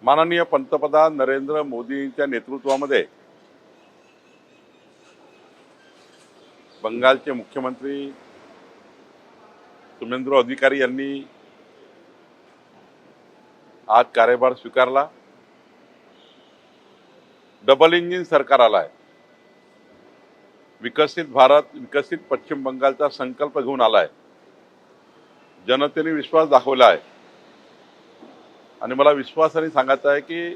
माननीय पंतप्रधान नरेंद्र मोदींच्या नेतृत्वामध्ये बंगालचे मुख्यमंत्री सुवेंदु अधिकारी यांनी आज कार्यभार स्वीकारला। डबल इंजिन सरकार आला आहे। विकसित भारत, विकसित पश्चिम बंगालचा संकल्प घेऊन आला आहे। जनतेने विश्वास दाखवला आहे आणि मला विश्वासाने सांगायचं आहे की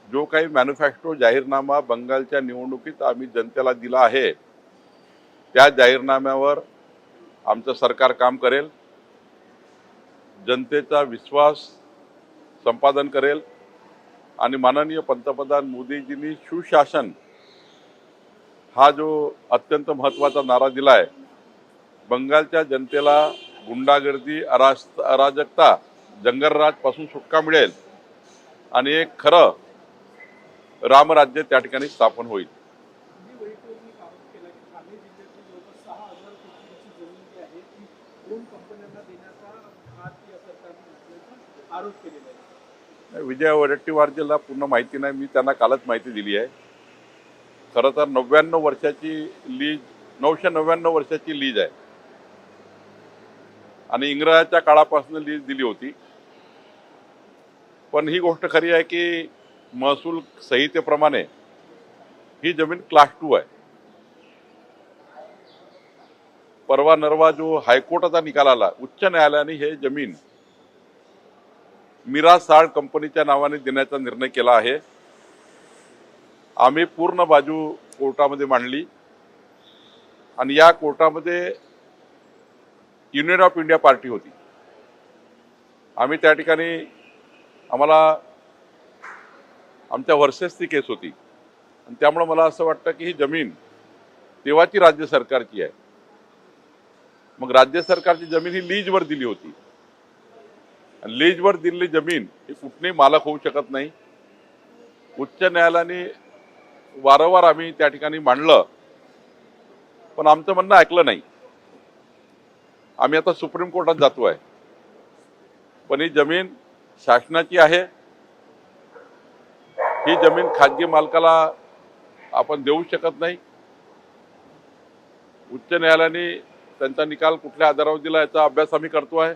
जो काही मॅन्युफॅक्चर जाहीरनामा बंगालच्या निवडणुकीत आम्ही जनतेला दिला आहे त्या जाहीरनाम्यावर आमचं सरकार काम करेल, जनतेचा विश्वास संपादन करेल आणि माननीय पंतप्रधान मोदीजींनी सुशासन हा जो अत्यंत महत्त्वाचा नारा दिला आहे, बंगालच्या जनतेला गुंडागर्दी, अराजकता, जंगलराज पासून सुटका मिळेल आणि एक खरं रामराज्य त्या ठिकाणी स्थापन होईल। विजय वडेट्टीवारजीला पूर्ण माहिती नाही, मी त्यांना कालच माहिती दिली आहे। खरं तर 99 वर्षाची लीज, 999 वर्षाची लीज आहे आणि इंग्रजांच्या काळापासून लीज दिली होती। पण ही गोष्ट खरी आहे की महसूल संहितेप्रमाणे ही जमीन क्लास 2 आहे। परवा नरवा जो हायकोर्टाचा निकाल आला, उच्च न्यायालयाने हे जमीन मीरा साल्ट कंपनीच्या नावाने देण्याचा निर्णय केला आहे। आम्ही पूर्ण बाजू कोर्टामध्ये मांडली आणि या कोर्टामध्ये युनियन ऑफ इंडिया पार्टी होती। आम्ही त्या ठिकाणी आम्हाला आमच्या वर्सेस ती केस होती आणि त्यामुळे मला असं वाटतं की ही जमीन तेव्हाची राज्य सरकारची आहे। मग राज्य सरकारची जमीन ही लीजवर दिली होती आणि लीजवर दिलेली जमीन ही कुठलीही मालक होऊ शकत नाही। उच्च न्यायालयाने वारंवार आम्ही त्या ठिकाणी मांडलं पण आमचं म्हणणं ऐकलं नाही। आम्ही आता सुप्रीम कोर्टात जातोय, पण ही जमीन शासनाची आहे। ही जमीन खाजगी मालकाला आपण देऊ शकत नाही। उच्च न्यायालयाने त्यांचा निकाल कुठल्या आधारावर दिला याचा अभ्यास आम्ही करतोय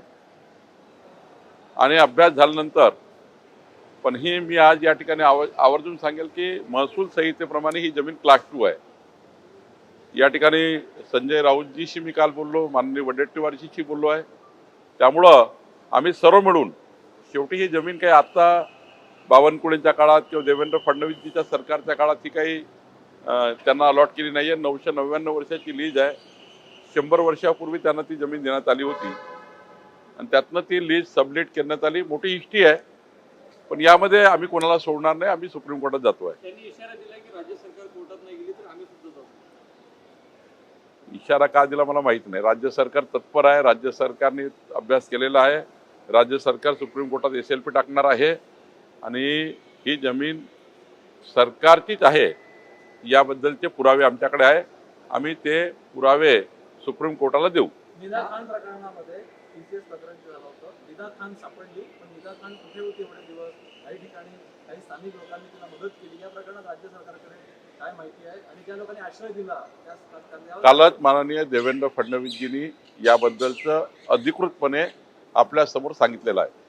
आणि अभ्यास झाल्यानंतर पण ही मी आज या ठिकाणी आवर्जून सांगेल की महसूल संहितेप्रमाणे ही जमीन क्लास 2 आहे। या ठिकाणी संजय राऊतजीशी मी काल बोललो, माननीय वडेट्टीवारजीशी बोललो आहे। त्यामुळं आम्ही सर्व मिळून शेवटी ही जमीन काही आता बावनकुळेंच्या काळात किंवा देवेंद्र फडणवीसजीच्या सरकारच्या काळात ही काही त्यांना अलॉट केली नाही आहे। 999 वर्षाची लीज आहे। 100 वर्षापूर्वी त्यांना ती जमीन देण्यात आली होती आणि त्यातनं ती लीज सबलेट करण्यात आली। मोठी हिस्ट्री आहे, पण यामध्ये आम्ही कोणाला सोडणार नाही। आम्ही सुप्रीम कोर्टात जातोय। त्यांनी इशारा दिला की राज्य सरकार कोर्टात नाही गेली तर आम्ही सुद्धा जाऊ। इशारा का दिला मला माहित नाही। राज्य सरकार तत्पर आहे, राज्य सरकारने अभ्यास केलेला आहे। राज्य सरकार सुप्रीम कोर्टात SLP टाकणार आहे आणि ही जमीन सरकारचीच आहे याबद्दलचे पुरावे आमच्याकडे आहे। आम्ही ते पुरावे सुप्रीम कोर्टाला देऊ। निदा खान प्रकरणामध्ये TCS प्रकरण झालं होतं, निदा खान सापडली, पण निदा खान कुठे होती एवढे दिवस? काही ठिकाणी काही स्थानिक लोकांनी तिला मदत केली। या प्रकरणात राज्य सरकारकडे काय माहिती आहे आणि ज्या लोकांनी आश्रय दिला त्या कालच माननीय देवेंद्र फडणवीसजींनी याबद्दलचं अधिकृतपणे आपल्या समोर सांगितलेलं आहे।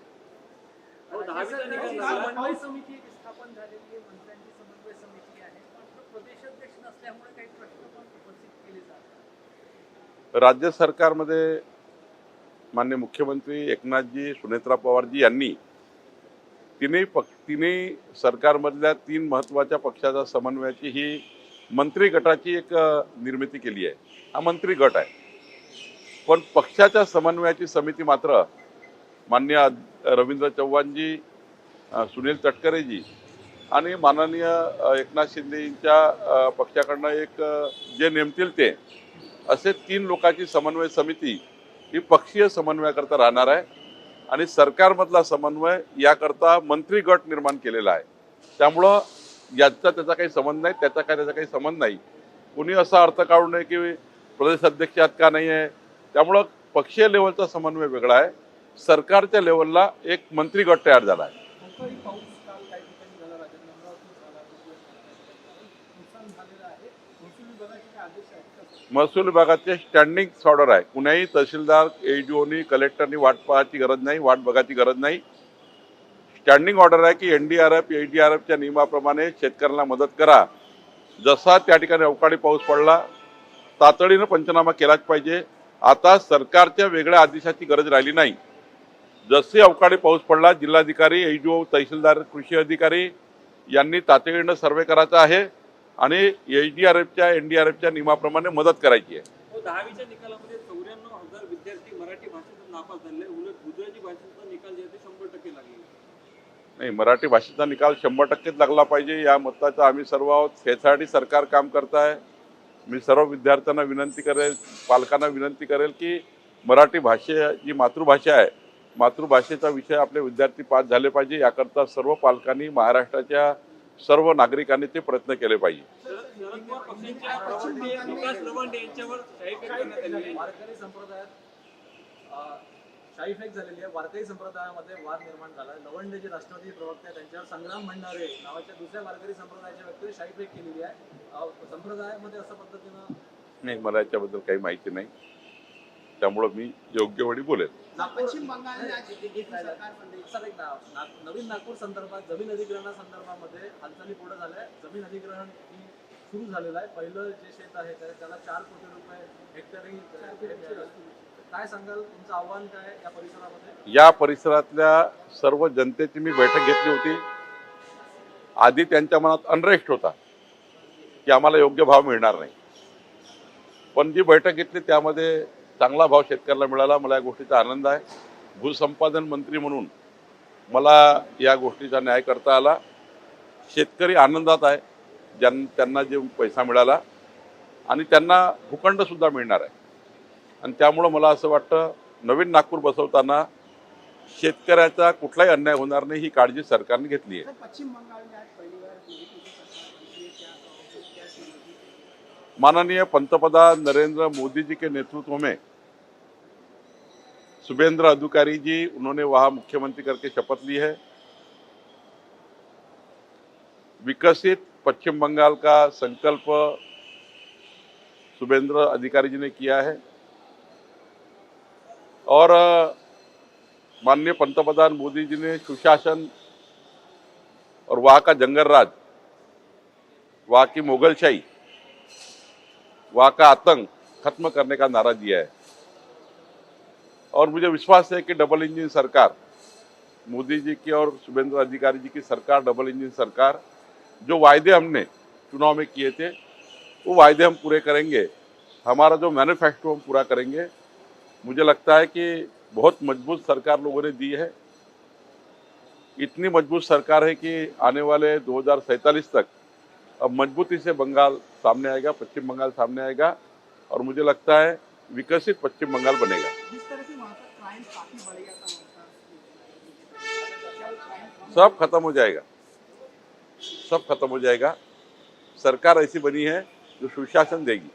समन्वय समिती स्थापन झालेली आहे, मंत्र्यांची समन्वय समिती आहे, मात्र प्रदेशाध्यक्ष नसल्यामुळे काही प्रश्न पण उपस्थित केले जातात। राज्य सरकारमध्ये माननीय मुख्यमंत्री एकनाथजी, सुनेत्रा पवारजी यांनी तिन्ही सरकारमधल्या 3 महत्त्वाच्या पक्षाच्या समन्वयाची ही मंत्री गटाची एक निर्मिती केली आहे। हा मंत्री गट आहे, पण पक्षाच्या समन्वयाची समिती मात्र माननीय रवींद्र चव्हाणजी, सुनील तटकरेजी आणि माननीय एकनाथ शिंदेंच्या पक्षाकडनं एक जे नेमतील ते असे 3 लोकांची समन्वय समिती ही पक्षीय समन्वयाकरता राहणार आहे आणि सरकारमधला समन्वय याकरता मंत्री गट निर्माण केलेला आहे। त्यामुळं याचा त्याचा काही संबंध नाही, त्याचा काही संबंध नाही। कोणी असा अर्थ काढू नये की प्रदेशाध्यक्ष यात का नाही आहे। त्यामुळं पक्षीय लेवलचा समन्वय वेगळा आहे, सरकारच्या लेवलला एक मंत्री गट तयार झाला आहे। निकाल झालेला आहे. महसूल विभागाचे काय आदेश आहेत का? महसूल विभागाचे स्टँडिंग ऑर्डर आहे. कुणाही तहसीलदार, एडीओनी, कलेक्टरनी वाट पाहायची गरज नाही, वाट बघायची गरज नाही. स्टँडिंग ऑर्डर आहे की एनडीआरएफ, एडीआरएफच्या नियमाप्रमाणे शेतकऱ्यांना मदत करा. जसा त्या ठिकाणी अवकाळी पाऊस पडला तातडीनं पंचनामा केलाच पाहिजे. आता सरकारच्या वेगळ्या आदेशाची गरज राहिली नाही. जसे अवकाळी पाऊस पडला जिल्हाधिकारी, एडीओ, तहसीलदार, कृषी अधिकारी यांनी तातडीनं सर्वे करायचा आहे आणि एसडीआरएफच्या, एनडीआरएफच्या नियमाप्रमाणे मदत करायची आहे. 10वीच्या निकालामध्ये 94,000 विद्यार्थी मराठी भाषेतून नापास झाले. उलट गुजराती भाषेचा निकाल जे आहे ते 100% लागले. नाही, मराठी भाषेचा निकाल 100%च लागला पाहिजे या मताचा आम्ही सर्व आहोत. त्यासाठी सरकार काम करत आहे. मी सर्व विद्यार्थ्यांना विनंती करेल, पालकांना विनंती करेल की मराठी भाषा जी मातृभाषा आहे, मातृभाषेचा विषय आपले विद्यार्थी पास झाले पाहिजे. याकरता सर्व पालकांनी, महाराष्ट्राच्या सर्व नागरिकांनी ते प्रयत्न केले पाहिजे. शरद पवार पक्षांच्या विकास लवंडे यांच्यावर शाहीफेक करण्यात आलेली आहे. वारकरी संप्रदायात शाहीफेक झालेली आहे. वारकरी संप्रदायामध्ये वाद निर्माण झाला. लवंडे जे राष्ट्रवादी प्रवक्ते आहेत त्यांच्यावर संग्राम भंडारे नावाच्या दुसऱ्या वारकरी संप्रदायाच्या व्यक्तीने शाहीफेक केलेली आहे. संप्रदायामध्ये असं पद्धतीनं नाही, मला याच्याबद्दल काही माहिती नाही, त्यामुळं मी योग्य वेळी बोलेल. पश्चिम बंगाल नवीन नागपूर संदर्भात जमीन अधिग्रहणासंदर्भामध्ये हालचाली पुढे झाल्या. जमीन अधिग्रहण ही सुरू झालेलं आहे. पहिलं जे शेत आहे त्याला 4 कोटी रुपये हेक्टरी. काय सांगाल, तुमचं आव्हान काय या परिसरामध्ये? या परिसरातल्या सर्व जनतेची मी बैठक घेतली होती. आधी त्यांच्या मनात अनरेस्ट होता की आम्हाला योग्य भाव मिळणार नाही, पण जी बैठक घेतली त्यामध्ये चांगला भाव शेतकऱ्याला मिळाला. मला या गोष्टीचा आनंद आहे. भूसंपादन मंत्री म्हणून मला या गोष्टीचा न्याय करता आला. शेतकरी आनंदात आहे. त्यांना जे पैसा मिळाला आणि त्यांना भूखंडसुद्धा मिळणार आहे. आणि त्यामुळं मला असं वाटतं नवीन नागपूर बसवताना शेतकऱ्याचा कुठलाही अन्याय होणार नाही ही काळजी सरकारने घेतली आहे. पश्चिम बंगाल में आज पहली बार माननीय पंतप्रधान नरेंद्र मोदी जी के नेतृत्व में शुभेंद्र अधिकारी जी, उन्होंने वहां मुख्यमंत्री करके शपथ ली है. विकसित पश्चिम बंगाल का संकल्प शुभेंद्र अधिकारी जी ने किया है और माननीय पंतप्रधान मोदी जी ने सुशासन और वहाँ का जंगल राज, वहाँ की मुगलशाही, वहाँ का आतंक खत्म करने का नारा दिया है. और मुझे विश्वास है कि डबल इंजन सरकार, मोदी जी की और शुभेंद्र अधिकारी जी की सरकार, डबल इंजन सरकार, जो वायदे हमने चुनाव में किए थे वो वायदे हम पूरे करेंगे. हमारा जो मैनिफेस्टो हम पूरा करेंगे. मुझे लगता है कि बहुत मजबूत सरकार लोगों ने दी है. इतनी मजबूत सरकार है कि आने वाले 2047 तक अब मजबूती से बंगाल सामने आएगा, पश्चिम बंगाल सामने आएगा और मुझे लगता है विकसित पश्चिम बंगाल बनेगा. जिस तरह से वहाँ पर क्राइम काफी बढ़ गया था, सब खत्म हो जाएगा, सब खत्म हो जाएगा. सरकार ऐसी बनी है जो सुशासन देगी.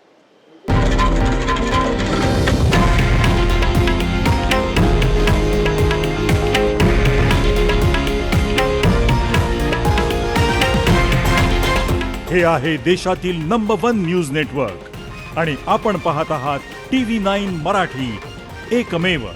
हे आहे देशातील नंबर 1 न्यूज नेटवर्क आणि आपण पाहत आहात TV9 मराठी, एकमेव.